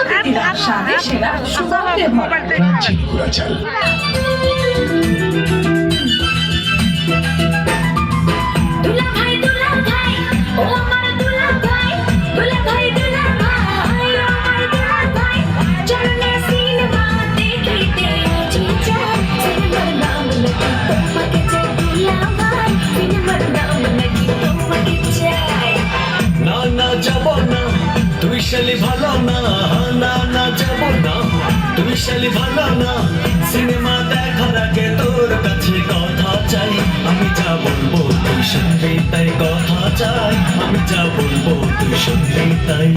অতিথিরা স্বাদে সেরা সুগন্ধে ভরা রাঁচি ঘোড়া চাল। তুই শালি ভালো না, না না যাব না, তুই শালি ভালো না। সিনেমা দেখার আগে তোর কাছে কথা চাই, আমি যা বলবো তুই শুনবি তাই কথা চাই, আমি যা বলবো তুই শুনবি তাই।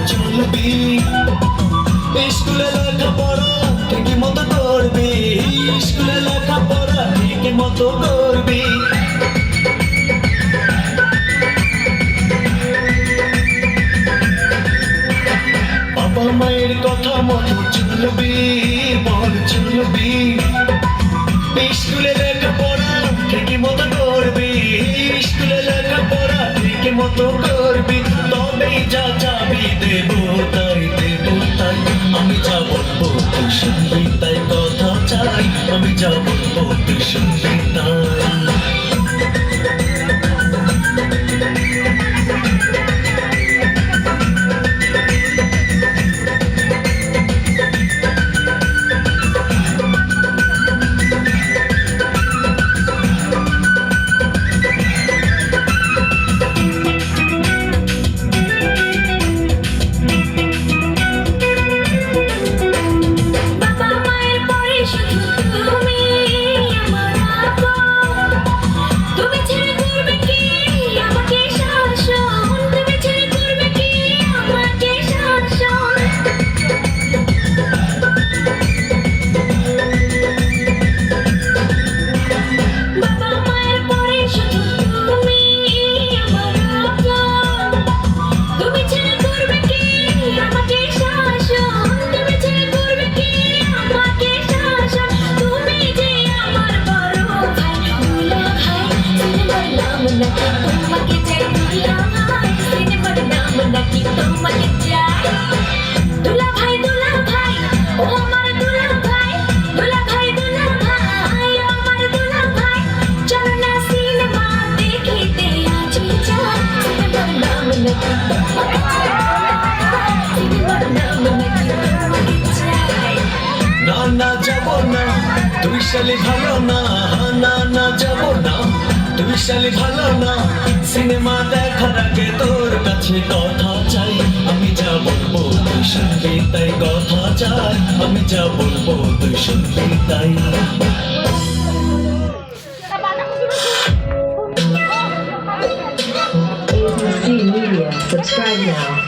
চলবি স্কুলে লেখাপড়া ঠিকই মতো করবি, স্কুলে লেখাপড়া ঠিকই মতো করবি। বাবা মায়ের কথা মতো চলবি, বল চলবি স্কুলে লেখাপড়া ঠিকই মতো করবি, স্কুলে লেখাপড়া ঠিকই মতো করবি। তবেই যা চাবি দেবো তাই দেবো তাই, আমি যা বলবো তুই শুনবি তাই কথা চাই, আমি যা বলবো তুই শুনবি তাই। না যাব না তুই শালি ভালো না, না না যাব না তুই শালি ভালো না। সিনেমা দেখার আগে তোর কাছে কথা চাই, আমি যা বলবো তুই শুনবি তাই কথা চাই, আমি যা বলবো তুই শুনবি তাই। ABC Media, subscribe now.